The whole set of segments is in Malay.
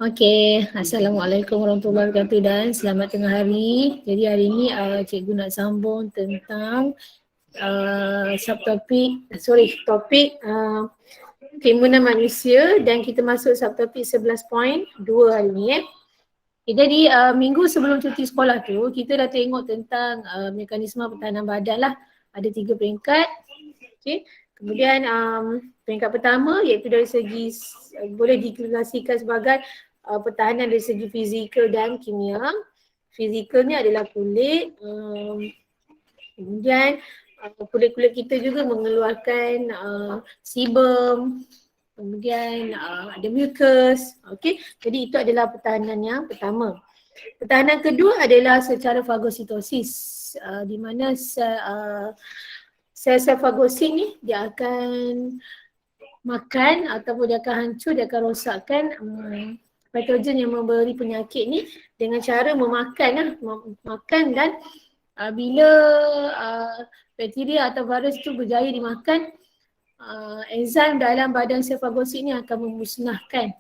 Okey, Assalamualaikum warahmatullahi wabarakatuh dan selamat tengah hari. Jadi hari ini cikgu nak sambung tentang topik keimunan manusia dan kita masuk subtopik 11.2 hari ni Okay, jadi minggu sebelum cuti sekolah tu kita dah tengok tentang mekanisme pertahanan badan lah. Ada 3 peringkat. Okay. Kemudian peringkat pertama iaitu dari segi boleh diklasifikasikan sebagai pertahanan dari segi fizikal dan kimia. Fizikal ni adalah kulit. Kemudian kulit-kulit kita juga mengeluarkan sebum. Kemudian ada mucus. Okay. Jadi itu adalah pertahanan yang pertama. Pertahanan kedua adalah secara fagositosis. Di mana sel-sel fagosit ni dia akan makan ataupun dia akan hancur, dia akan rosakkan patogen yang memberi penyakit ni dengan cara memakan dan bila bakteria atau virus tu berjaya dimakan, enzim dalam badan sel fagosit ni akan memusnahkan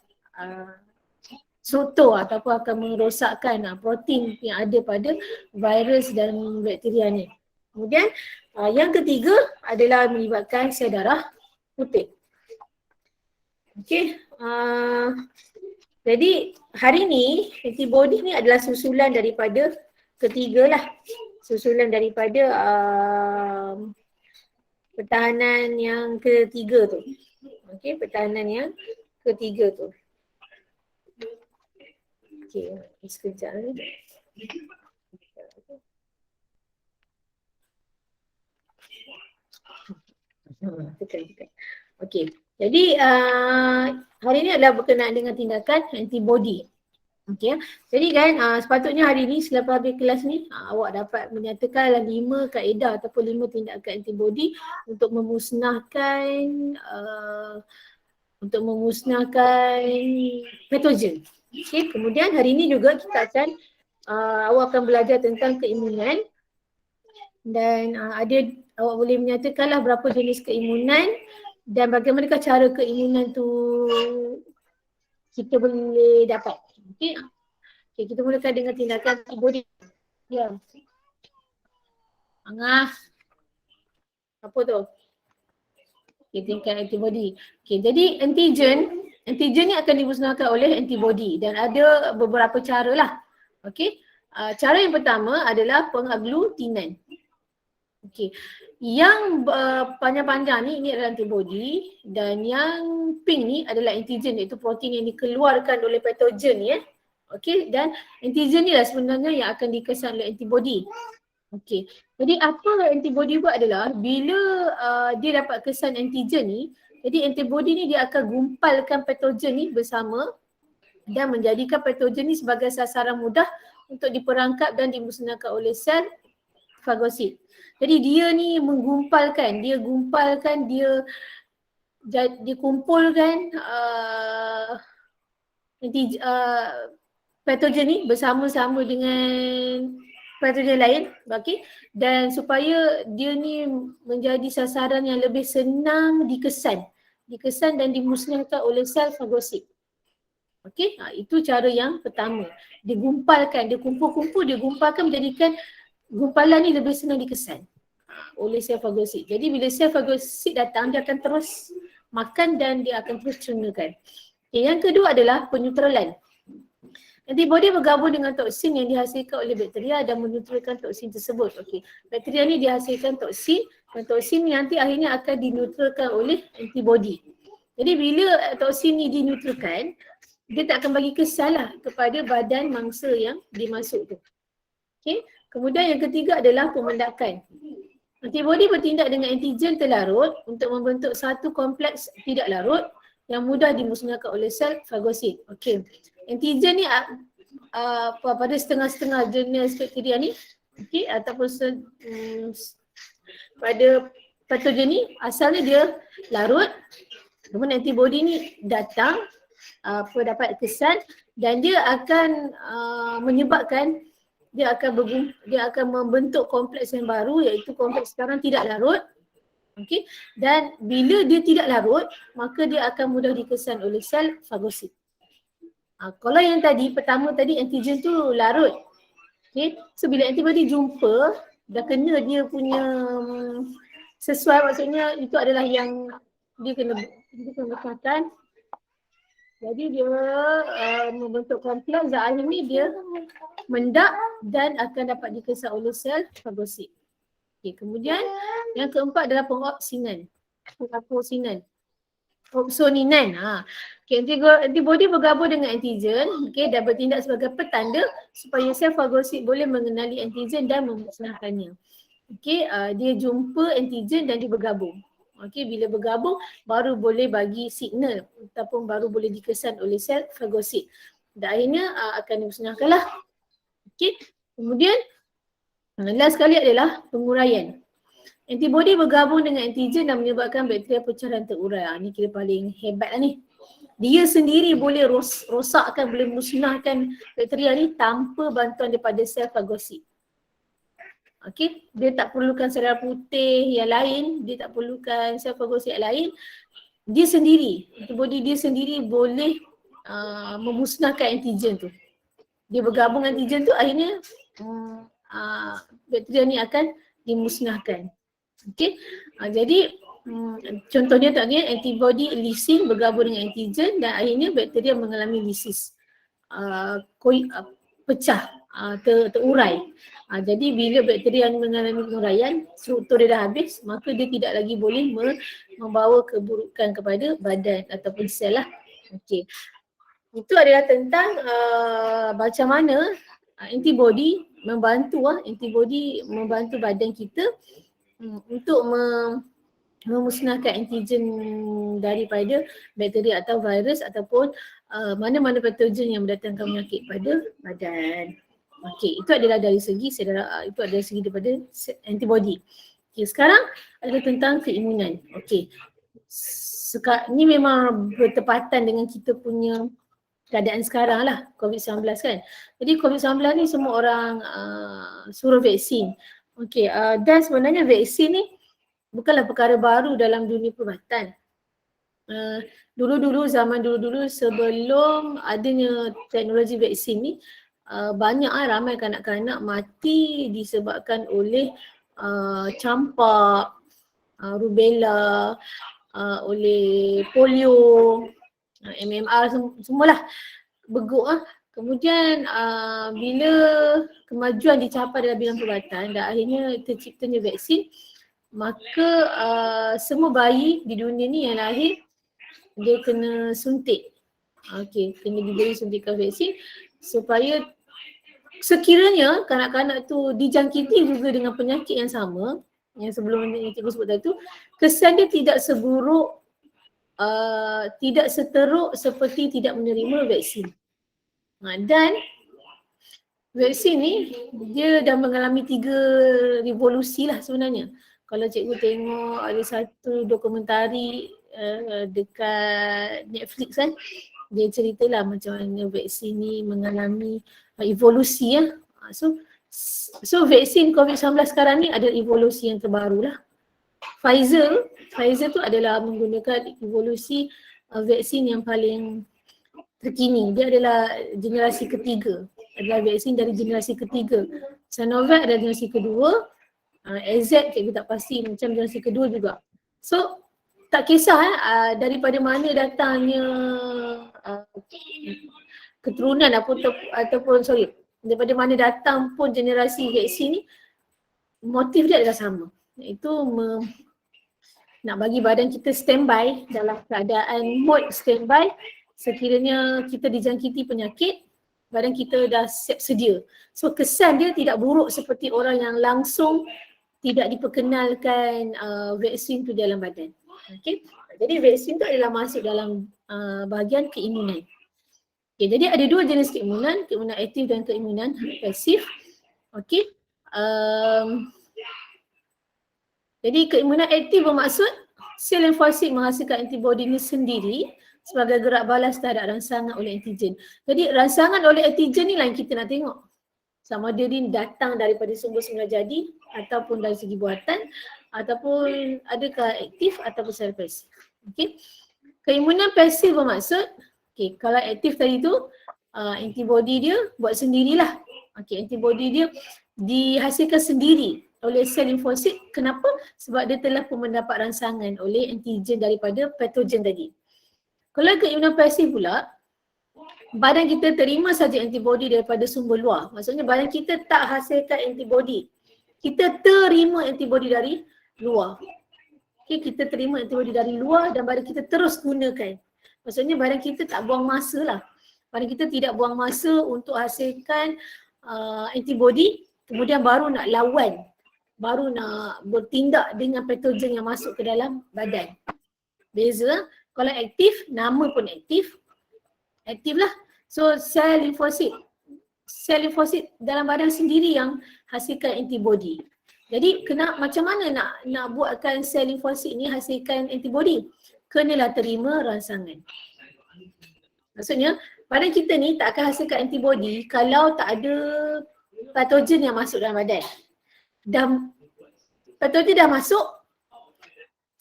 struktur ataupun akan merosakkan protein yang ada pada virus dan bakteria ni. Kemudian yang ketiga adalah melibatkan sel darah putih. Okey, jadi hari ni antibody ni adalah susulan daripada ketiga lah. Susulan daripada pertahanan yang ketiga tu. Okey, pertahanan yang ketiga tu. Okey, sekejap ni. Tekan. Okey. Jadi hari ni adalah berkenaan dengan tindakan antibody. Okey. Jadi kan sepatutnya hari ni selepas habis kelas ni awak dapat menyatakan 5 kaedah ataupun 5 tindakan antibody untuk memusnahkan patogen. Okey, kemudian hari ni juga kita akan awak akan belajar tentang keimunan dan awak boleh menyatakanlah berapa jenis keimunan dan bagaimanakah cara keimunan tu kita boleh dapat. Okey. Okey, kita mulakan dengan tindakan antibody. Ya. Angah. Apa tu? Okey, tindakan antibody. Okey, jadi antigen ni akan dimusnahkan oleh antibody dan ada beberapa cara lah. Okey. Cara yang pertama adalah pengaglutinan. Okey. Yang panjang-panjang ni adalah antibody dan yang pink ni adalah antigen, iaitu protein yang dikeluarkan oleh patogen ya. Okey, dan antigen ni lah sebenarnya yang akan dikesan oleh antibody. Okey. Jadi apa antibody buat adalah bila dia dapat kesan antigen ni, jadi antibody ni dia akan gumpalkan patogen ni bersama dan menjadikan patogen ni sebagai sasaran mudah untuk diperangkap dan dimusnahkan oleh sel fagosit. Jadi dia ni menggumpalkan, dia kumpulkan patogen ni bersama-sama dengan patogen lain, okey, dan supaya dia ni menjadi sasaran yang lebih senang dikesan dan dimusnahkan oleh sel fagosit. Okey, itu cara yang pertama. Digumpalkan, dia kumpul-kumpul, dia gumpalkan menjadikan gumpalan ni lebih senang dikesan oleh sel fagosit. Jadi bila sel fagosit datang, dia akan terus makan dan dia akan terus cernakan. Okay, yang kedua adalah penyutralan. Antibody bergabung dengan toksin yang dihasilkan oleh bakteria dan menetralkan toksin tersebut. Okey, bakteria ni dihasilkan toksin dan toksin ni nanti akhirnya akan dinetralkan oleh antibody. Jadi bila toksin ni dinetralkan, dia tak akan bagi kesan lah kepada badan mangsa yang dimasuk tu. Okey, kemudian yang ketiga adalah pemendakan. Antibody bertindak dengan antigen terlarut untuk membentuk satu kompleks tidak larut yang mudah dimusnahkan oleh sel fagosit. Okey. Antigen ni pada setengah-setengah jenis bakteria ni, okey, ataupun pada patogen ni asalnya dia larut. Kemudian antibody ni datang dapat kesan dan dia akan menyebabkan dia akan membentuk kompleks yang baru, iaitu kompleks sekarang tidak larut. Okey, dan bila dia tidak larut, maka dia akan mudah dikesan oleh sel fagosit. Kalau yang pertama tadi antigen tu larut. Okay. So bila antibody jumpa, dah kena dia punya sesuai, maksudnya itu adalah yang dia kena besarkan. Jadi dia membentuk kompleks dan akhirnya dia mendak dan akan dapat dikesan oleh sel fagosit. Okay. Kemudian yang keempat adalah pengopsinan. Opsoninan. Okay, antibody bergabung dengan antigen, okay, dan bertindak sebagai petanda supaya sel fagosit boleh mengenali antigen dan memusnahkannya. Okay, dia jumpa antigen dan dia bergabung. Okay, bila bergabung baru boleh bagi signal ataupun baru boleh dikesan oleh sel fagosit. Dan akhirnya akan dimusnahkanlah. Okay, kemudian last sekali adalah penguraian. Antibody bergabung dengan antigen dan menyebabkan bakteria pecah dan terurai. Ini kira paling hebat lah ni. Dia sendiri boleh rosakkan, boleh musnahkan bakteria ni tanpa bantuan daripada sel fagosit. Okey, dia tak perlukan sel darah putih yang lain, dia tak perlukan sel fagosit yang lain. Dia sendiri, antibody dia sendiri boleh memusnahkan antigen tu. Dia bergabung antigen tu, akhirnya bakteria ni akan dimusnahkan. Okey, jadi contohnya taknya antibody lisin bergabung dengan antigen dan akhirnya bakteria mengalami lisis, pecah, terurai. Jadi bila bakteria mengalami penguraian, struktur dia dah habis, maka dia tidak lagi boleh membawa keburukan kepada badan ataupun sel lah. Okey, itu adalah tentang macam mana antibody membantu badan kita untuk memusnahkan antigen daripada bakteria atau virus ataupun mana-mana patogen yang mendatangkan penyakit pada badan. Okey, itu adalah dari segi daripada antibody. Okey, sekarang adalah tentang keimunan. Okey. Ini memang bertepatan dengan kita punya keadaan sekarang lah, COVID-19 kan. Jadi COVID-19 ni semua orang suruh vaksin. Okey, dan sebenarnya vaksin ni bukanlah perkara baru dalam dunia perubatan. Zaman dulu sebelum adanya teknologi vaksin ni, ramai kanak-kanak mati disebabkan oleh campak, rubella, oleh polio, MMR, semualah beguk lah. Kemudian bila kemajuan dicapai dalam bidang perubatan dan akhirnya terciptanya vaksin, maka semua bayi di dunia ni yang lahir dia kena suntik. Okey, kena diberi suntikan vaksin supaya sekiranya kanak-kanak tu dijangkiti juga dengan penyakit yang sama yang sebelum yang cikgu sebut tadi tu, kesan dia tidak seburuk, tidak seteruk seperti tidak menerima vaksin. Dan vaksin ni dia dah mengalami 3 revolusi lah sebenarnya. Kalau cikgu tengok ada satu dokumentari dekat Netflix kan, dia ceritalah macam mana vaksin ni mengalami evolusi ya. So vaksin COVID-19 sekarang ni ada evolusi yang terbaru lah. Pfizer tu adalah menggunakan evolusi vaksin yang paling terkini. Dia adalah generasi ketiga. Adalah vaksin dari generasi ketiga. Sinovac adalah generasi kedua. AZ cikgu tak pasti, macam generasi kedua juga. So tak kisah daripada mana datangnya keturunan ataupun daripada mana datang pun generasi vaksin ni, motif dia adalah sama. Iaitu nak bagi badan kita standby dalam keadaan mode standby. Sekiranya kita dijangkiti penyakit, badan kita dah siap sedia. So kesan dia tidak buruk seperti orang yang langsung tidak diperkenalkan vaksin tu dalam badan. Okay. Jadi vaksin tu adalah masuk dalam bahagian keimunan. Okay, jadi ada 2 jenis keimunan aktif dan keimunan pasif. Okay. Jadi keimunan aktif bermaksud sel limfosit menghasilkan antibody ini sendiri sebagai gerak balas terhadap rangsangan oleh antigen. Jadi rangsangan oleh antigen ni lah yang kita nak tengok. Sama ada dia datang daripada sumber semula jadi ataupun dari segi buatan ataupun adakah aktif ataupun secara pasif. Okey. Keimunan pasif bermaksud Okay, kalau aktif tadi tu antibody dia buat sendirilah. Okay, antibody dia dihasilkan sendiri oleh sel limfosit. Kenapa? Sebab dia telah pun mendapat rangsangan oleh antigen daripada patogen tadi. Kalau ke imunopresif pula, badan kita terima saja antibody daripada sumber luar. Maksudnya badan kita tak hasilkan antibody. Kita terima antibody dari luar. Okay, kita terima antibody dari luar dan badan kita terus gunakan. Maksudnya badan kita tak buang masa lah. Badan kita tidak buang masa untuk hasilkan antibody, kemudian baru nak lawan, baru nak bertindak dengan patogen yang masuk ke dalam badan. Beza, kalau aktif, nama pun aktif lah. So sel limfosit dalam badan sendiri yang hasilkan antibody. Jadi macam mana nak buatkan sel limfosit ni hasilkan antibody? Kenalah terima rangsangan. Maksudnya badan kita ni tak akan hasilkan antibody kalau tak ada patogen yang masuk dalam badan. Dan patogen dah masuk,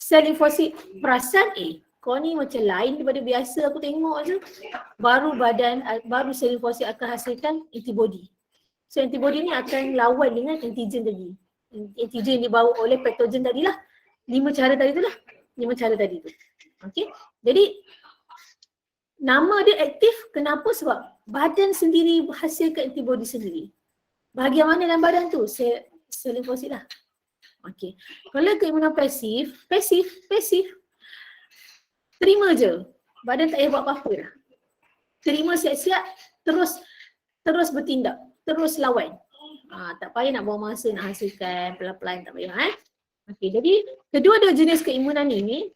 sel limfosit perasan, kau ni macam lain daripada biasa aku tengok je. Baru sel limfosit akan hasilkan antibody. So antibody ni akan lawan dengan antigen tadi. Antigen yang dibawa oleh patogen tadi lah. 5 cara tadi tu lah. 5 cara tadi tu. Okay. Jadi nama dia aktif, kenapa? Sebab badan sendiri hasilkan antibody sendiri. Bahagian mana dalam badan tu? Sel limfosit lah. Okay. Kalau ke imunopresif, pasif. Terima je. Badan tak payah buat apa-apa dah. Terima siap-siap, terus bertindak, terus lawan. Tak payah nak buang masa nak hasilkan pelan-pelan, tak payah. Okay, jadi kedua-dua jenis keimunan ini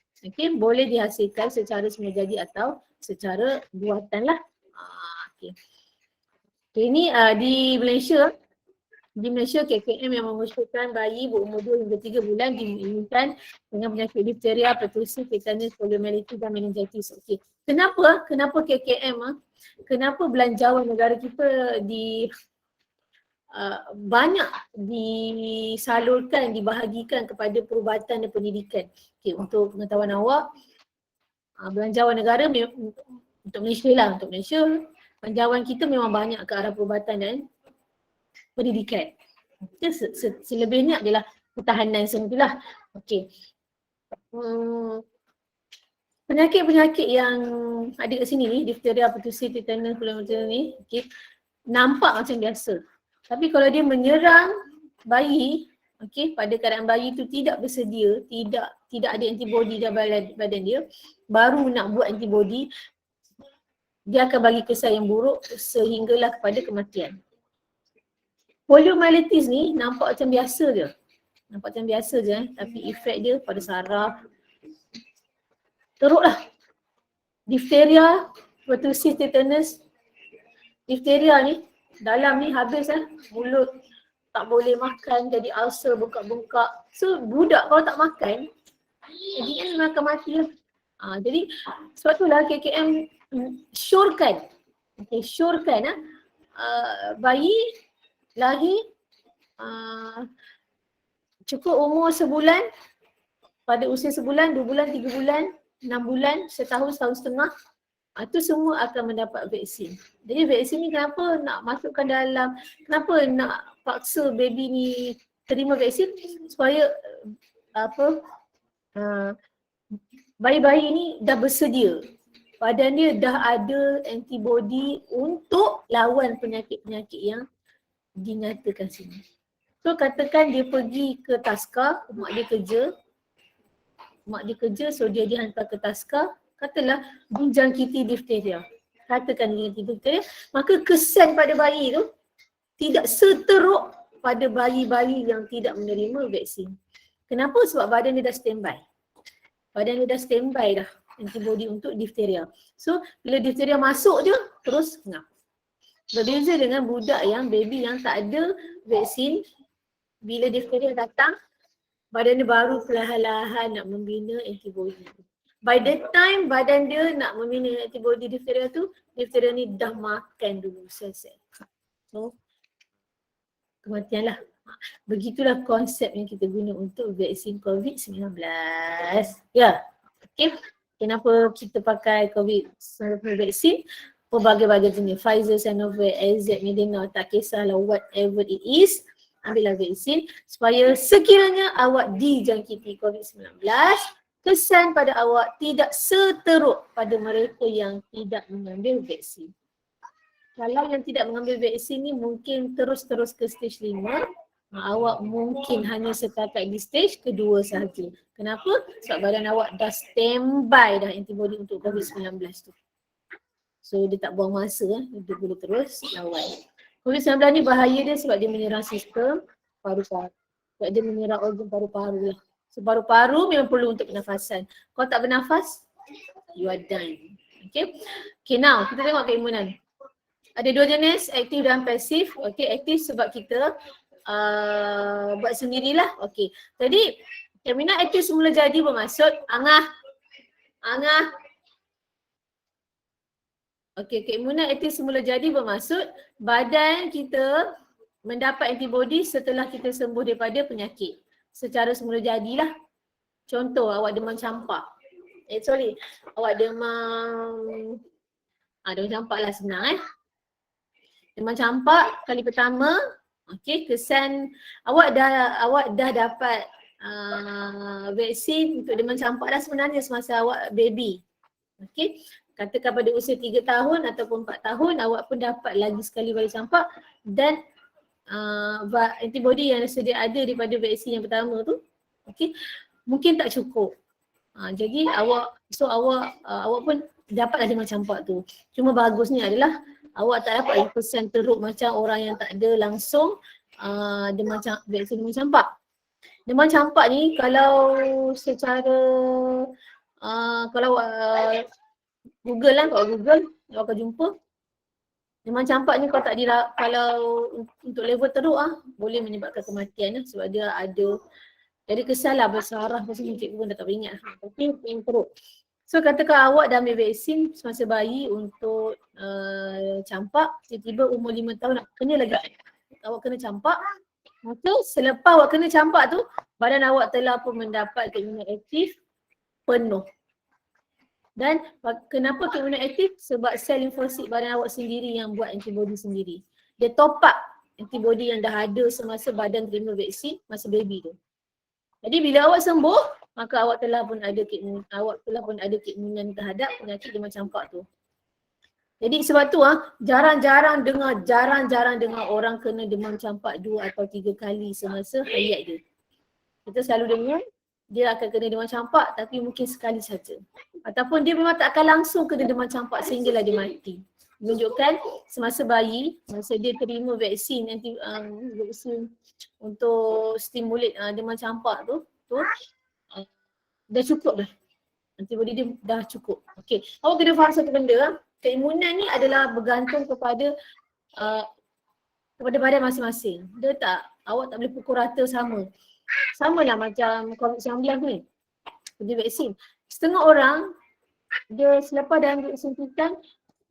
boleh dihasilkan secara semula jadi atau secara buatan lah. Ini di Malaysia KKM yang memutuskan bayi berumur 2 hingga 3 bulan diimunkan dengan penyakit difteria, pertussis, tetanus, poliomyelitis dan meningitis. Okay. Kenapa KKM? Kenapa belanjawan negara kita banyak disalurkan, dibahagikan kepada perubatan dan pendidikan? Okay, untuk pengetahuan awak, belanjawan negara untuk Malaysia lah, belanjawan kita memang banyak ke arah perubatan dan pendidikan. Selebihnya adalah pertahanan semula. Okey. Penyakit-penyakit yang ada kat sini ni, difteria, pertussis, tetanus, poliomyelitis ni, nampak macam biasa. Tapi kalau dia menyerang bayi, pada keadaan bayi tu tidak bersedia, tidak ada antibody dalam badan dia, baru nak buat antibody, dia akan bagi kesan yang buruk sehinggalah kepada kematian. Poliomyelitis ni nampak macam biasa je. Tapi efek dia pada saraf teruklah. Difteria, pertussis, tetanus. Difteria ni dalam ni habis mulut tak boleh makan, jadi ulcer bengkak-bengkak. So budak kalau tak makan, jadi akan mati lah. Jadi sebab itulah KKM syorkan bayi lahir cukup umur sebulan, pada usia sebulan, 2 bulan, 3 bulan, 6 bulan, setahun, setahun setengah, itu semua akan mendapat vaksin. Jadi vaksin ni kenapa nak masukkan dalam, kenapa nak paksa baby ni terima vaksin? Supaya bayi-bayi ni dah bersedia. Badan dia dah ada antibody untuk lawan penyakit-penyakit yang dinyatakan sini. So katakan dia pergi ke taska, mak dia kerja, so dia dihantar ke taska, katalah dijangkiti difteria. Katakan dijangkiti difteria, maka kesan pada bayi tu tidak seteruk pada bayi-bayi yang tidak menerima vaksin. Kenapa? Sebab badan dia dah standby. Dah antibody untuk difteria. So bila difteria masuk je, terus ngap. Berbeza dengan budak yang baby yang tak ada vaksin, bila difteria datang, badan dia baru perlahan-lahan nak membina antibody. By the time badan dia nak membina antibody difteria tu, difteria ni dah makan dulu sel-sel. So, kematian lah. Begitulah konsep yang kita guna untuk vaksin COVID-19. Ya, okay. Kenapa kita pakai COVID-19 vaksin? Berbagai-bagai jenis, Pfizer, Sinovac, AZ, Moderna, tak kisahlah whatever it is, ambillah vaksin supaya sekiranya awak dijangkiti COVID-19, kesan pada awak tidak seteruk pada mereka yang tidak mengambil vaksin. Kalau yang tidak mengambil vaksin ni mungkin terus-terus ke stage 5, awak mungkin hanya setakat di stage kedua sahaja. Kenapa? Sebab badan awak dah standby dah antibody untuk COVID-19 tu. So dia tak buang masa, dia boleh terus lawan. COVID-19 ni bahaya dia sebab dia menyerang sistem paru-paru. Sebab dia menyerang organ paru-paru lah. So paru-paru memang perlu untuk pernafasan. Kalau tak bernafas, you are done. Okay. Okay, now kita tengok keimunan. Ada dua jenis, aktif dan pasif. Okay, aktif sebab kita buat sendirilah. Okay, jadi keimunan aktif semula jadi bermaksud Angah. Okay, keimunan aktif semula jadi bermaksud badan kita mendapat antibody setelah kita sembuh daripada penyakit. Secara semula jadilah. Contoh, awak demam campak. Awak demam campak lah senang Demam campak kali pertama, okey, kesan awak dah dapat vaksin untuk demam campak dah sebenarnya semasa awak baby. Okey, katakan pada usia 3 tahun ataupun 4 tahun awak pun dapat lagi sekali balik campak dan antibody yang sedia ada daripada vaksin yang pertama tu, okey, mungkin tak cukup. Jadi awak pun dapatlah demam campak tu. Cuma bagusnya adalah awak tak dapat kesan teruk macam orang yang tak ada langsung vaksin demam campak. Demam campak ni kalau secara kalau Google lah, kalau Google awak akan jumpa demam campak ni kalau untuk level teruk boleh menyebabkan kematian sebab dia ada kesan lah bersarah pasal cikgu pun dah tak ingat. Tapi yang teruk. So katakan awak dah ambil vaksin semasa bayi untuk campak, tiba-tiba umur 5 tahun nak kena lagi. Awak kena campak. Maka selepas awak kena campak tu, badan awak telah pun mendapat keimunan aktif penuh. Dan kenapa keimunan aktif? Sebab sel limfosit badan awak sendiri yang buat antibody sendiri. Dia top up antibody yang dah ada semasa badan terima vaksin masa baby tu. Jadi bila awak sembuh, maka awak telah pun ada keimunan terhadap penyakit demam campak tu. Jadi sebab tu jarang-jarang dengar orang kena demam campak 2 atau 3 kali semasa hayat dia. Kita selalu dengar dia akan kena demam campak tapi mungkin sekali saja. Ataupun dia memang tak akan langsung kena demam campak sehinggalah dia mati. Menunjukkan semasa bayi, masa dia terima vaksin vaksin untuk stimulat demam campak tu dah cukup dah. Antibody dia dah cukup. Okey, awak kena faham satu benda, keimunan ni adalah bergantung kepada badan masing-masing. Awak tak boleh pukul rata sama. Sama lah macam COVID-19 ni, dia vaksin. Setengah orang, dia selepas dah ambil suntikan,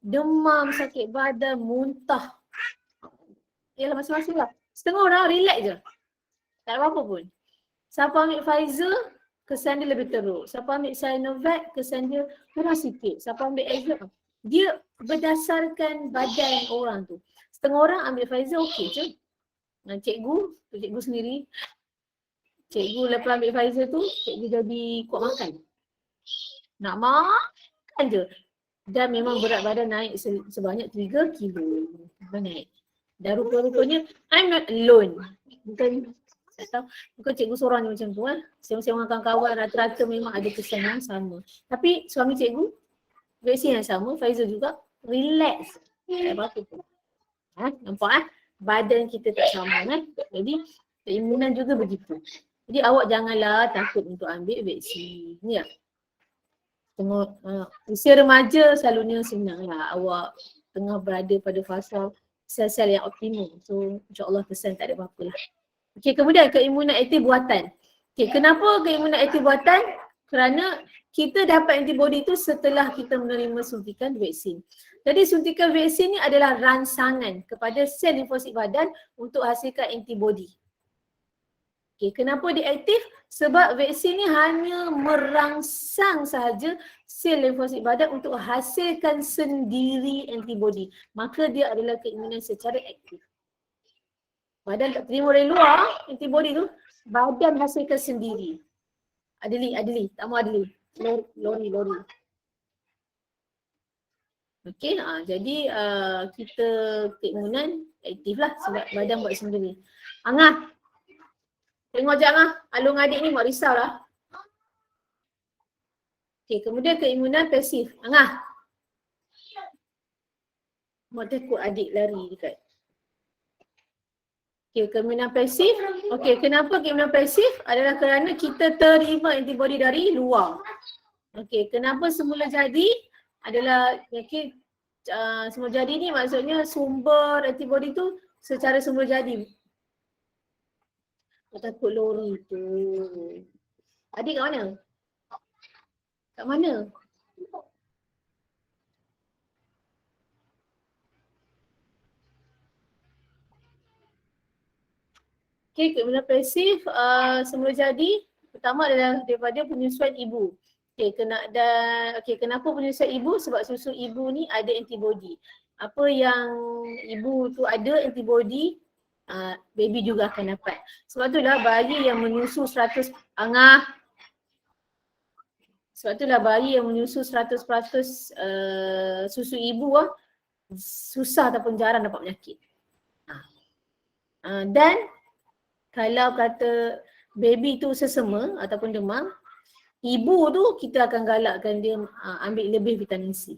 demam, sakit badan, muntah. Yalah masing-masing lah. Setengah orang relax je. Tak ada apa-apa pun. Siapa ambil Pfizer, kesan dia lebih teruk. Siapa ambil Sinovac, kesan dia kurang sikit. Siapa ambil AZ, dia berdasarkan badan orang tu. Setengah orang ambil Pfizer okey je. Cikgu sendiri, cikgu lepas ambil Pfizer tu, cikgu jadi kuat makan. Nak makan je. Dan memang berat badan naik sebanyak 3 kilo. Naik. Dan rupa-rupanya, I'm not alone. Bukan cikgu seorang je macam tu Sering-sering dengan kawan-kawan rata-rata memang ada kesan yang sama. Tapi suami cikgu, vaksin yang sama, Pfizer juga, relax. Tak ada apa-apa pun. Nampak badan kita tak sama Jadi keimunan juga begitu. Jadi awak janganlah takut untuk ambil vaksin. Ya. Usia remaja selalunya senanglah. Awak tengah berada pada fasa sel-sel yang optimum. So insya-Allah kesan tak ada apa-apa lah. Okey, kemudian keimunan aktif buatan. Okey, kenapa keimunan aktif buatan? Kerana kita dapat antibody itu setelah kita menerima suntikan vaksin. Jadi suntikan vaksin ni adalah rangsangan kepada sel limfosit badan untuk hasilkan antibody. Okay, kenapa dia aktif? Sebab vaksin ni hanya merangsang sahaja sel limfosit badan untuk hasilkan sendiri antibody. Maka dia adalah keimunan secara aktif. Badan tak terima dari luar antibody tu, badan hasilkan sendiri. Adli, tak mau Adli. Lori. Okey, jadi kita keimunan aktif lah sebab badan buat sendiri. Angah, tengok je Angah, Alung adik ni mak risau lah. Okey, kemudian keimunan pasif. Angah. Mak takut adik lari dekat. Okey, keimunan pasif. Okey, kenapa keimunan pasif? Adalah kerana kita terima antibody dari luar. Okey, kenapa semula jadi? Adalah penyakit semula jadi ni maksudnya sumber antibody tu secara semula jadi. Takut lori tu. Adik kat mana? Kat mana? Okey, keimunan pasif semula jadi pertama adalah daripada penyusuan ibu. Okey, kenapa penyusuan ibu? Sebab susu ibu ni ada antibody. Apa yang ibu tu ada antibody, baby juga akan dapat. Sebab itulah bayi yang menyusu 100 Angah. Sebab itulah bayi yang menyusu 100% susu ibu susah ataupun jarang dapat penyakit. Dan kalau kata baby tu sesama ataupun demam, ibu tu kita akan galakkan dia ambil lebih vitamin C.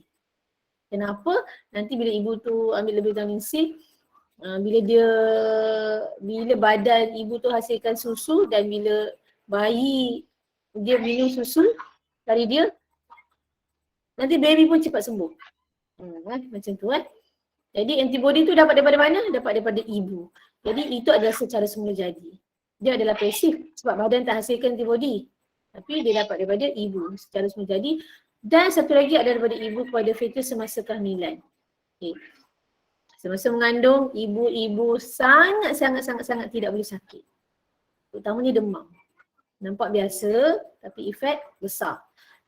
Kenapa? Nanti bila ibu tu ambil lebih vitamin C, bila badan ibu tu hasilkan susu dan bila bayi dia minum susu dari dia, nanti baby pun cepat sembuh. Macam tu Jadi antibody tu dapat daripada mana? Dapat daripada ibu. Jadi itu adalah secara semula jadi. Dia adalah pasif sebab badan tak hasilkan antibody. Tapi dia dapat daripada ibu secara semula jadi. Dan satu lagi ada daripada ibu kepada fetus semasa kehamilan. Okay. Semasa mengandung, ibu-ibu sangat tidak boleh sakit. Terutamanya demam. Nampak biasa tapi efek besar.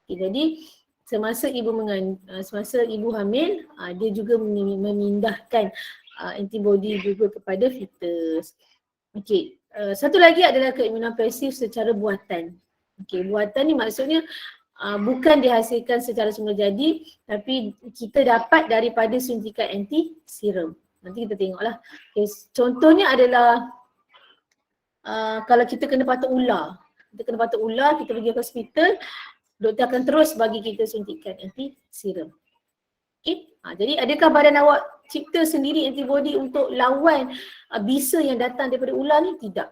Okay, jadi semasa ibu hamil, dia juga memindahkan antibody juga kepada fetus. Okey, satu lagi adalah keimunan pasif secara buatan. Okey, buatan ni maksudnya bukan dihasilkan secara semula jadi tapi kita dapat daripada suntikan anti serum. Nanti kita tengoklah. Okay, contohnya adalah kalau kita kena patuk ular. Kita pergi ke hospital, doktor akan terus bagi kita suntikan anti serum. Okay. Jadi adakah badan awak cipta sendiri antibody untuk lawan bisa yang datang daripada ular ni? Tidak.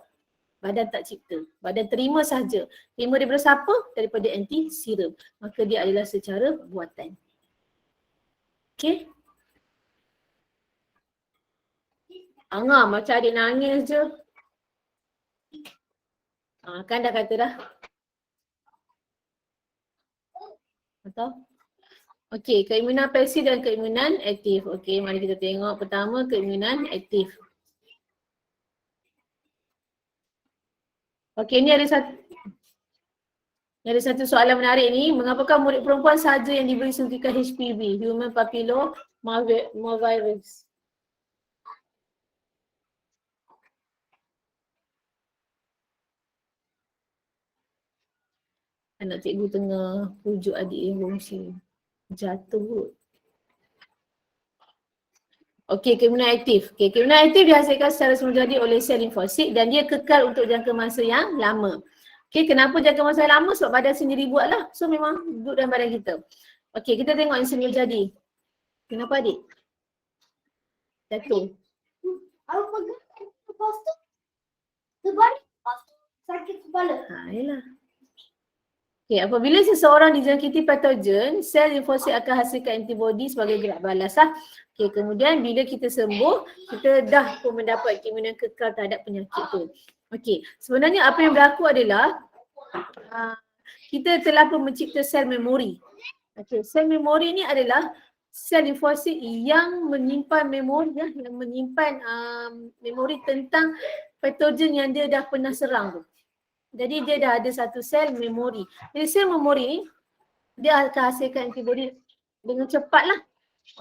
Badan tak cipta. Badan terima sahaja. Terima daripada siapa? Daripada anti serum. Maka dia adalah secara buatan. Okay. Angah macam adik nangis je. Kan dah kata dah. Atau? Okey, keimunan pasif dan keimunan aktif. Okey, mari kita tengok pertama keimunan aktif. Okey, ni ada satu soalan menarik ni. Mengapakah murid perempuan sahaja yang diberi suntikan HPV, Human Papillomavirus? Anak cikgu tengah pujuk adik yang bongsi. Jatuh. Okey, keimunan aktif. Okey, keimunan aktif dihasilkan secara semula jadi oleh sel limfosit dan dia kekal untuk jangka masa yang lama. Okey, kenapa jangka masa yang lama? Sebab badan sendiri buat lah. So memang duduk dalam badan kita. Okey, kita tengok yang semula jadi. Kenapa adik? Jatuh. Aku pegang lepas tu terbalik, lepas tu sakit kepala. Yelah. Okay, apabila seseorang dijangkiti patogen, sel limfosit akan hasilkan antibody sebagai gerak balas. Okay, kemudian bila kita sembuh, kita dah pun mendapat keimunan kekal terhadap penyakit tu. Okay, sebenarnya apa yang berlaku adalah kita telah pun mencipta sel memori. Okay, sel memori ni adalah sel limfosit yang menyimpan memori, yang menyimpan memori tentang patogen yang dia dah pernah serang tu. Jadi dia dah ada satu sel memori. Jadi sel memori ni dia akan hasilkan antibody dengan cepat lah.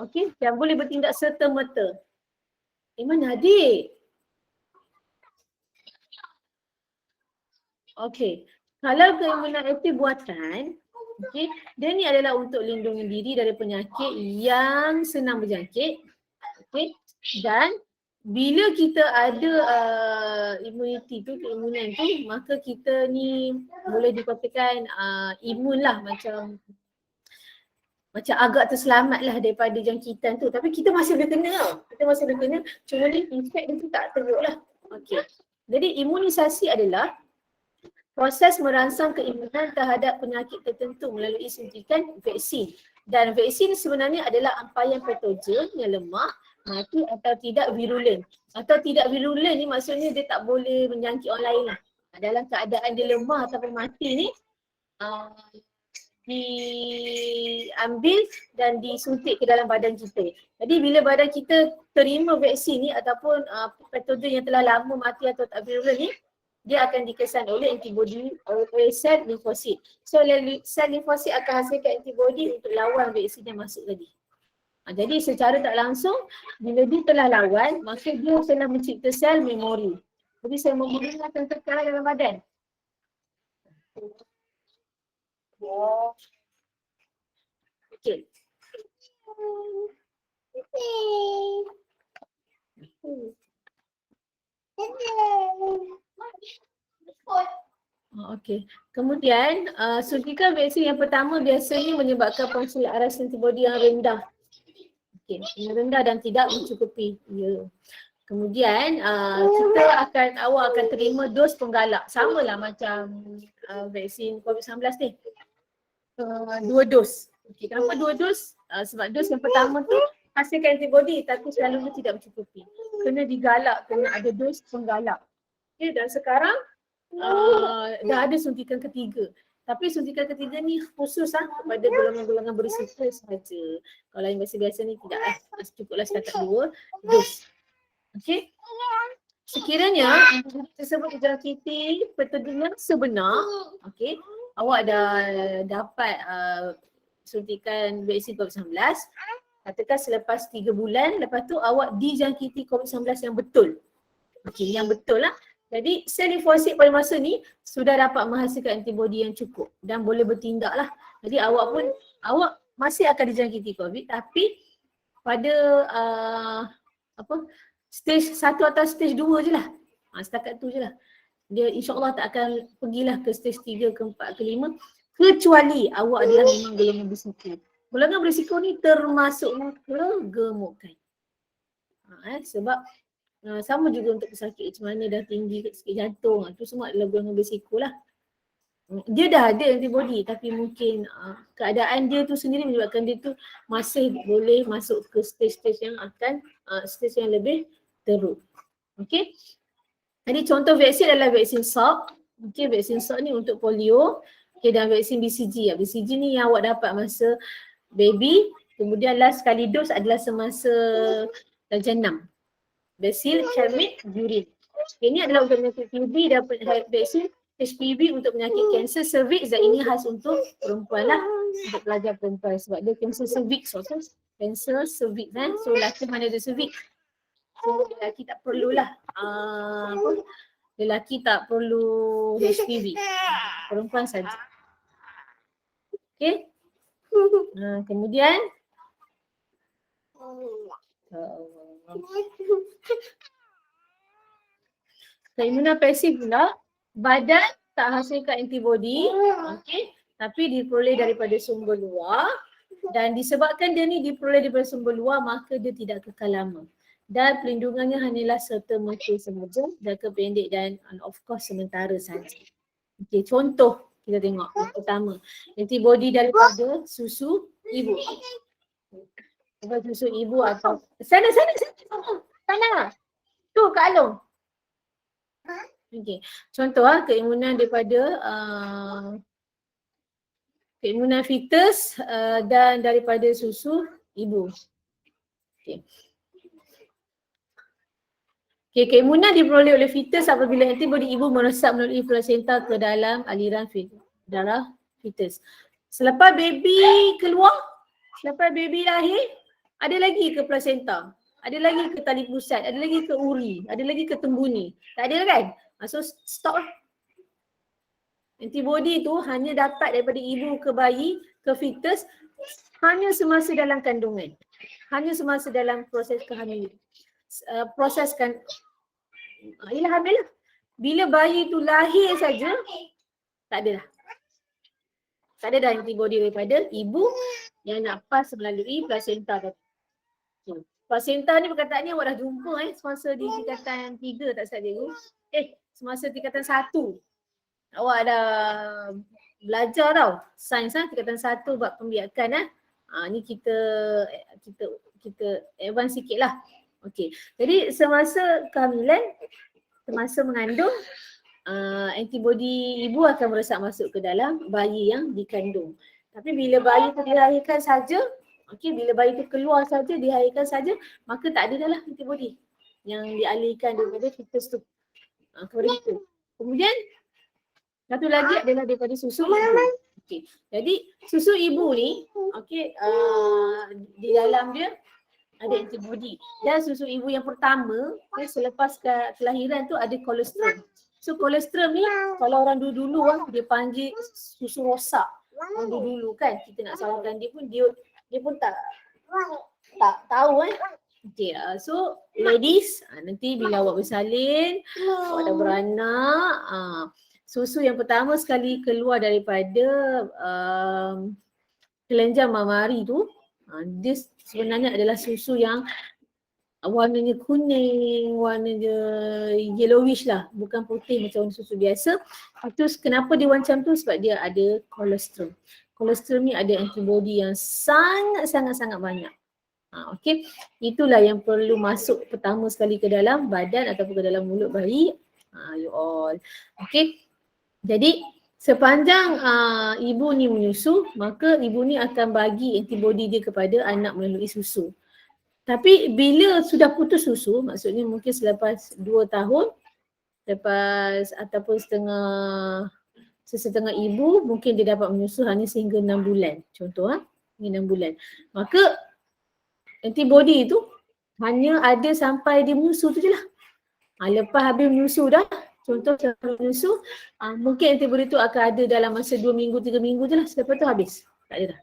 Okey, dan boleh bertindak serta-merta. Mana adik? Okey, kalau keimunan aktif buatan, okey, dia ni adalah untuk lindungi diri dari penyakit yang senang berjangkit. Okey, dan bila kita ada imuniti tu, keimunan tu, maka kita ni boleh dikatakan imun lah, macam agak terselamat lah daripada jangkitan tu. Tapi kita masih boleh kena tau. Kita masih boleh kena, cuma ni efek dia tu tak teruk lah. Okey, jadi imunisasi adalah proses merangsang keimunan terhadap penyakit tertentu melalui suntikan vaksin. Dan vaksin sebenarnya adalah ampaian patogen yang lemah, mati atau tidak virulen. Atau tidak virulen ni maksudnya dia tak boleh menjangkit orang lain lah. Dalam keadaan dia lemah ataupun mati ni, diambil dan disuntik ke dalam badan kita. Jadi bila badan kita terima vaksin ni ataupun patogen yang telah lama mati atau tak virulen ni, dia akan dikesan oleh antibody oleh sel limfosit. So sel limfosit akan hasilkan antibody untuk lawan vaksin yang masuk tadi. Jadi secara tak langsung bila dia telah lawan, maka dia telah mencipta sel memori. Jadi sel memori ni akan kekal dalam badan. Okey. Okey. Kemudian suntikan vaksin yang pertama biasanya menyebabkan pensularan antibody yang rendah. Okey, yang rendah dan tidak mencukupi. Ya. Kemudian awak akan terima dos penggalak. Samalah macam vaksin COVID-19 ni. 2 dos. Okey, kenapa 2 dos? Sebab dos yang pertama tu hasilkan antibody tapi selalunya tidak mencukupi. Kena digalak, kena ada dos penggalak. Okey, dan sekarang dah ada suntikan ketiga. Tapi suntikan ketiga ni khusus kepada golongan-golongan berisiko sahaja. Kalau yang biasa-biasa ni tidak cukuplah setakat 2 dos. Okey. Sekiranya tersebut dijangkiti patogen yang sebenar, okey, awak dah dapat suntikan vaksin COVID-19, katakan selepas 3 bulan, lepas tu awak dijangkiti COVID-19 yang betul. Okey, yang betul lah. Jadi sel limfosit pada masa ni sudah dapat menghasilkan antibody yang cukup dan boleh bertindak lah. Jadi awak masih akan dijangkiti COVID tapi pada stage 1 atau stage 2 je lah. Setakat tu je lah. Dia insyaAllah tak akan pergilah ke stage 3, ke 4, ke 5 kecuali awak adalah memang golongan berisiko. Golongan berisiko ni termasuk kegemukan. Sebab sama juga untuk pesakit macam mana dah tinggi sikit jantung, tu semua adalah golongan berisiko lah. Dia dah ada antibody tapi mungkin keadaan dia tu sendiri menyebabkan dia tu masih boleh masuk ke stage-stage yang akan stage yang lebih teruk. Okey. Jadi contoh vaksin adalah vaksin Salk. Okey, vaksin Salk ni untuk polio. Okey, dan vaksin BCG. BCG ni yang awak dapat masa baby, kemudian last kali dos adalah semasa darjah 6. Basil, Charmit, Durin. Ini adalah untuk penyakit TB dan vaksin HPV untuk penyakit kanser cervix dan ini khas untuk perempuan lah, untuk pelajar perempuan sebab dia kanser cervix. Kanser cervix kan, so lelaki mana ada cervix. So lelaki tak perlulah lelaki tak perlu HPV, perempuan saja. Okay. Kemudian keimunan pasif pula, badan tak hasilkan antibody, okey, tapi diperoleh daripada sumber luar dan disebabkan dia ni diperoleh daripada sumber luar maka dia tidak kekal lama dan pelindungannya hanyalah serta-merta sahaja, jangka pendek dan of course sementara sahaja. Okey, contoh kita tengok yang pertama, antibody daripada susu ibu. Susu ibu atau sana. Tu Kak Along. Okey. Contoh keimunan daripada keimunan fetus dan daripada susu ibu. Okey. Okey, keimunan diperoleh oleh fetus apabila antibodi ibu meresap melalui plasenta ke dalam aliran darah fetus. Selepas baby keluar, selepas baby lahir, ada lagi ke plasenta? Ada lagi ke tali pusat? Ada lagi ke uri? Ada lagi ke tembuni? Tak ada kan? So stop lah. Antibodi tu hanya dapat daripada ibu ke bayi, ke fetus hanya semasa dalam kandungan. Hanya semasa dalam proses kehamilan. Proseskan ialah hamil lah. Bila bayi tu lahir saja, tak ada dah. Tak ada dah antibodi daripada ibu yang nak pas melalui plasenta tadi. Plasenta ni perkataannya awak dah jumpa semasa di tingkatan 3 tak salah cikgu. Semasa tingkatan 1. Awak dah belajar tau. Sains tingkatan 1 bab pembiakan ni kita advance sikit lah. Okey. Jadi semasa kehamilan, semasa mengandung, antibodi ibu akan meresap masuk ke dalam bayi yang dikandung. Tapi bila bayi tu dilahirkan saja, bila bayi tu keluar saja, dilahirkan saja, maka tak ada dah lah antibodi yang dialihkan daripada fetus tu kepada kita. Kemudian satu lagi adalah daripada susu ibu. Okey. Jadi susu ibu ni, di dalam dia ada antibodi. Dan susu ibu yang pertama, selepas kelahiran tu ada kolostrum. So kolostrum ni kalau orang dulu-dulu dia panggil susu rosak. Orang dulu kan kita nak salahkan dia pun tak tahu Okay, so ladies, nanti bila awak bersalin, awak dah beranak, susu yang pertama sekali keluar daripada kelenjar mamari tu, dia sebenarnya adalah susu yang warnanya kuning, warnanya yellowish lah, bukan putih macam susu biasa. Terus kenapa dia macam tu? Sebab dia ada kolostrum. Kolostrum ni ada antibodi yang sangat-sangat banyak. Okey, itulah yang perlu masuk pertama sekali ke dalam badan ataupun ke dalam mulut bayi. You all. Okey. Jadi sepanjang ibu ni menyusu, maka ibu ni akan bagi antibodi dia kepada anak melalui susu. Tapi bila sudah putus susu, maksudnya mungkin selepas 2 tahun, lepas ataupun setengah ibu, mungkin dia dapat menyusu hanya sehingga 6 bulan. Contoh hingga 6 bulan. Maka antibodi itu hanya ada sampai dia menyusu tu je lah. Lepas habis menyusu dah, contoh sampai menyusu, mungkin antibodi tu akan ada dalam masa 2 minggu, 3 minggu je lah. Selepas tu habis. Tak ada dah.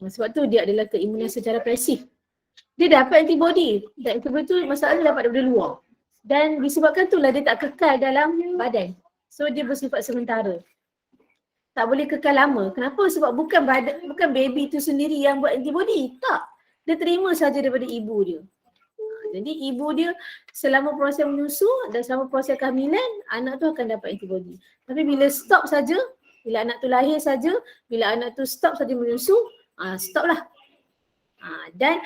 Sebab tu dia adalah keimunan secara pasif. Dia dapat antibodi. Dan antibodi tu masalahnya dapat daripada luar. Dan disebabkan itulah dia tak kekal dalam badan. So dia bersifat sementara. Tak boleh kekal lama. Kenapa? Sebab bukan baby tu sendiri yang buat antibodi. Tak. Dia terima saja daripada ibu dia. Jadi ibu dia selama proses menyusu dan selama proses kehamilan, anak tu akan dapat antibodi. Tapi bila stop saja, bila anak tu lahir saja, bila anak tu stop saja menyusu, stop lah. Dan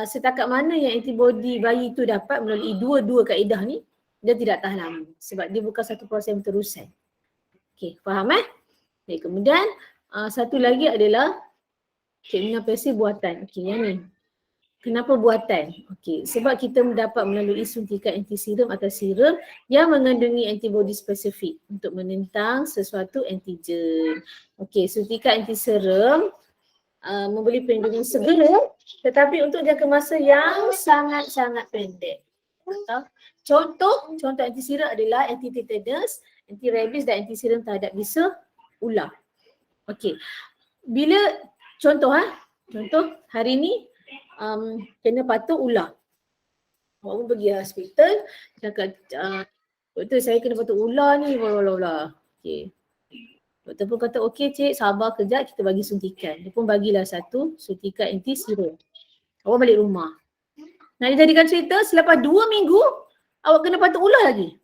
setakat mana yang antibodi bayi tu dapat melalui dua kaedah ni, dia tidak tahan lama sebab dia bukan satu proses yang terusan. Okey, faham Okay, kemudian satu lagi adalah keimunan pasif buatan. Okey, yang ni. Kenapa buatan? Okey, sebab kita mendapat melalui suntikan antiserum atau serum yang mengandungi antibodi spesifik untuk menentang sesuatu antigen. Okey, suntikan antiserum memberi perlindungan segera tetapi untuk jangka masa yang sangat-sangat pendek. Contoh antiserum adalah anti-tetanus, anti-rabies dan antiserum terhadap bisa ular. Okey. Bila contoh hari ni kena patuk ular. Awak pun pergi hospital, cakap doktor saya kena patuk ular ni, ular. Okey. Doktor pun kata, okey cik, sabar kejap, kita bagi suntikan. Dia pun bagilah satu suntikan anti-serum. Awak balik rumah. Nak dijadikan cerita, selepas 2 minggu, awak kena patuk ular lagi.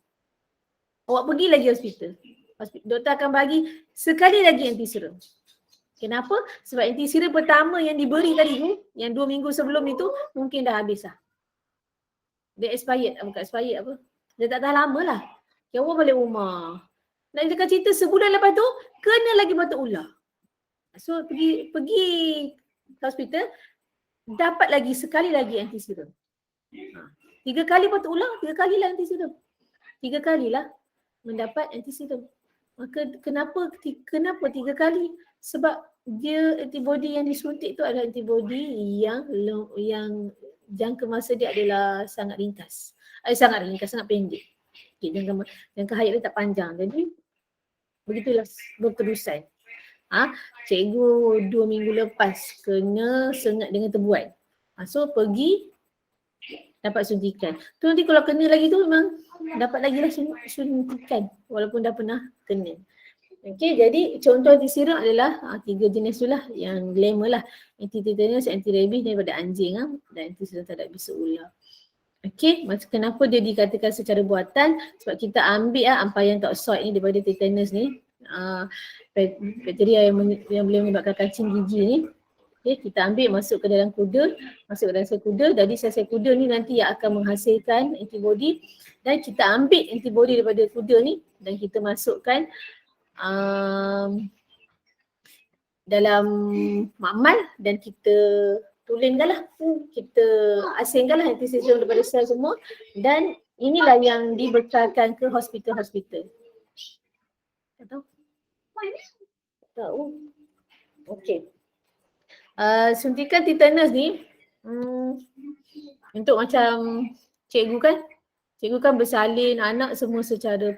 Awak pergi lagi hospital. Doktor akan bagi sekali lagi anti-serum. Kenapa? Sebab anti-serum pertama yang diberi tadi tu, yang 2 minggu sebelum itu, mungkin dah habis lah. Dia expired, bukan expired apa. Dia tak tahan lama lah. Okay, awak balik rumah. Nak cakap cerita sebulan lepas tu, kena lagi batuk ular. So pergi hospital, dapat lagi sekali lagi antiserum. 3 kali patut ulang, 3 kalilah antiserum. 3 kalilah mendapat antiserum. Maka kenapa 3 kali? Sebab dia antibody yang disuntik tu adalah antibody yang jangka masa dia adalah sangat ringkas. Sangat pendek. Okay, jangka hayat dia tak panjang. Jadi begitulah berterusan. Cikgu 2 minggu lepas kena sengat dengan tebuan. So pergi dapat suntikan. Tu nanti kalau kena lagi tu memang dapat lagi lah suntikan walaupun dah pernah kena. Okey, jadi contoh antiserum adalah 3 jenis tu lah yang glamour lah. Anti-tetanus, anti-rabies daripada anjing dan antiserum terhadap bisul ular. Okey, kenapa dia dikatakan secara buatan? Sebab kita ambil ampayan toxoid ni daripada tetanus ni. Bakteria yang boleh menyebabkan kacing gigi ni. Okay, kita ambil masuk ke dalam kuda, masuk ke dalam sel kuda. Jadi sel kuda ni nanti yang akan menghasilkan antibody dan kita ambil antibody daripada kuda ni dan kita masukkan dalam makmal dan kita tulinkan lah, kita asingkan lah antiserum daripada sel semua dan inilah yang dibekalkan ke hospital-hospital. Tak tahu? Tak tahu. Okey. Suntikan tetanus ni untuk macam cikgu kan bersalin anak semua secara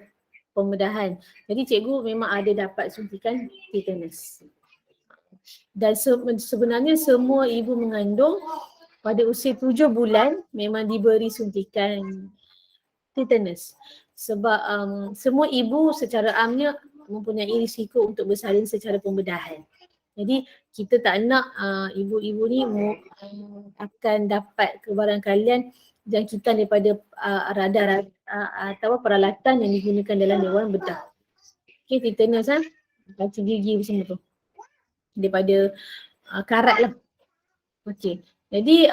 pembedahan. Jadi cikgu memang ada dapat suntikan tetanus. Dan sebenarnya semua ibu mengandung pada usia 7 bulan memang diberi suntikan tetanus. Sebab semua ibu secara amnya mempunyai risiko untuk bersalin secara pembedahan. Jadi kita tak nak ibu-ibu ni akan dapat kebarangkalian jangkitan daripada radar atau peralatan yang digunakan dalam dewan bedah. Okey, tetanus kacing gigi semua tu. Daripada karat lah. Okey. Jadi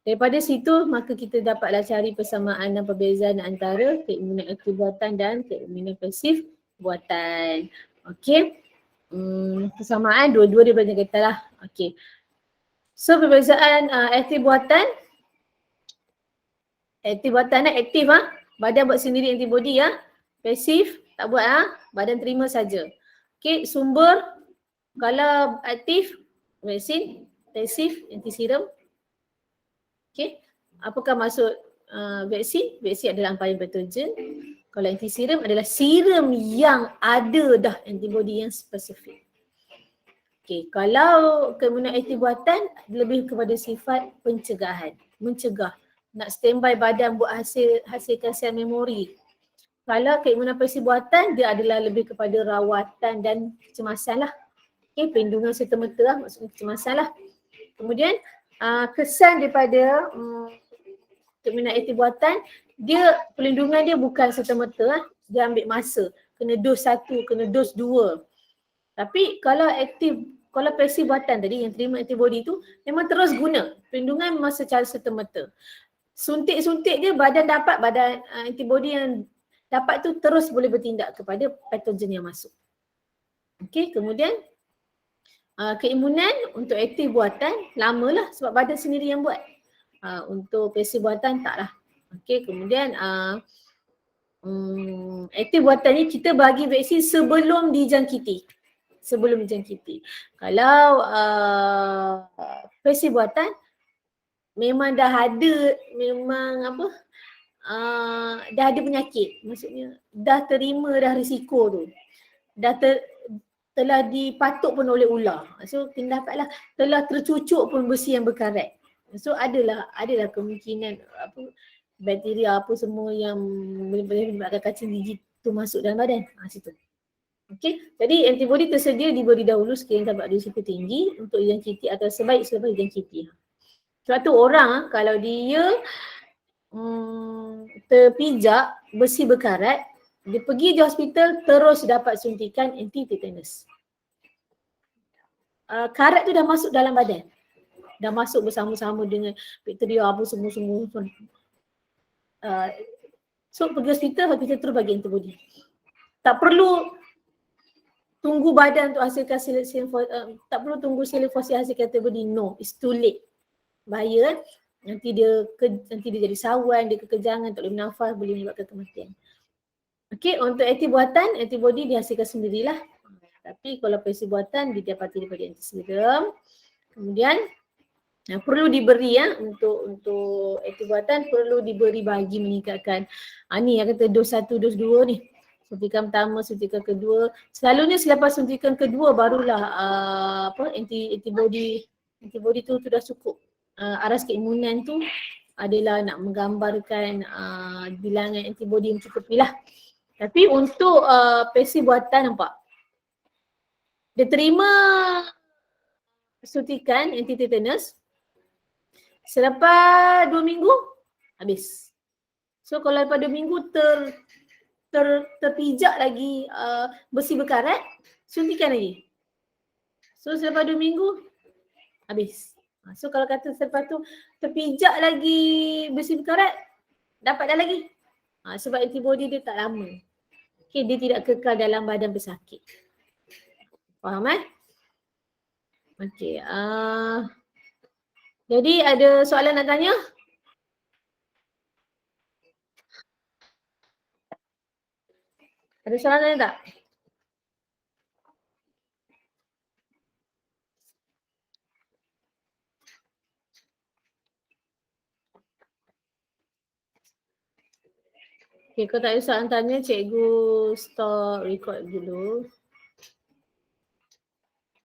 daripada situ maka kita dapatlah cari persamaan dan perbezaan antara keimunan aktif buatan dan keimunan pasif buatan. Okey. Persamaan dua-dua dia banyak kata lah. Okay. So perbezaan aktif buatan aktif badan buat sendiri antibody pasif tak buat badan terima saja. Okay, sumber kalau aktif vaksin, pasif antiserum. Okay, apakah maksud vaksin? Vaksin adalah ampayan patogen. Kalau antiserum adalah serum yang ada dah antibody yang spesifik. Okay, kalau keimunan aktif buatan lebih kepada sifat pencegahan, mencegah, nak standby badan buat hasilkan sel memori. Kalau keimunan pasif buatan dia adalah lebih kepada rawatan dan kecemasan lah. Okay, perlindungan serta-merta lah, maksudnya kecemasan lah. Kemudian kesan daripada keimunan aktif buatan, dia perlindungan dia bukan serta-merta dia ambil masa, kena dos 1, kena dos 2. Tapi kalau pasif buatan tadi yang terima antibody tu memang terus guna perlindungan memang secara serta-merta. Suntik-suntik dia badan antibody yang dapat tu terus boleh bertindak kepada patogen yang masuk. Okey, kemudian keimunan untuk aktif buatan lamalah sebab badan sendiri yang buat. Untuk pasif buatan taklah. Okey, kemudian aktif buatan ni kita bagi vaksin sebelum dijangkiti. Kalau pasif buatan memang dah ada dah ada penyakit, maksudnya dah terima dah risiko tu. Telah dipatuk pun oleh ular. So dapatlah telah tercucuk pun besi yang berkarat. So adalah kemungkinan bakteria apa semua yang boleh menyebabkan kacing gigi tu masuk dalam badan. Situ. Okey, jadi antibody tersedia diberi dahulu sekiranya dapat risiko tinggi untuk dijangkiti atau sebaik selepas dijangkiti. Sebab tu orang kalau dia terpijak besi berkarat, dia pergi di hospital terus dapat suntikan anti-tetanus. Karat tu dah masuk dalam badan. Dah masuk bersama-sama dengan bakteria apa semua. So pergi hospital terus bagi antibody. Tak perlu tunggu badan untuk hasilkan tak perlu tunggu sel fosil hasilkan antibody. No, it's too late. Bahaya. Nanti dia jadi sawan, dia kekejangan, tak boleh bernafas, boleh menyebabkan kematian. Okey, untuk anti-buatan, antibody dihasilkan sendirilah. Tapi kalau versi buatan didapati daripada antiserum. Kemudian perlu diberi untuk anti-buatan perlu diberi bagi meningkatkan. Ni yang kata dos 1, dos 2 ni. Suntikan pertama, suntikan kedua. Selalunya selepas suntikan kedua barulah antibody tu dah cukup. Aras keimunan tu adalah nak menggambarkan bilangan antibody yang cukup lah. Tapi untuk versi buatan nampak. Dia terima suntikan anti-tetanus. Selepas 2 minggu habis. So kalau lepas 2 minggu terpijak lagi besi berkarat, suntikan lagi. So selepas 2 minggu habis. So kalau kata selepas tu terpijak lagi besi berkarat, dapat dah lagi. Sebab antibody dia tak lama. Okay, dia tidak kekal dalam badan pesakit. Faham Okay. Jadi ada soalan nak tanya? Ada soalan tanya tak? Okay, kalau tak ada soalan tanya, cikgu stop record dulu.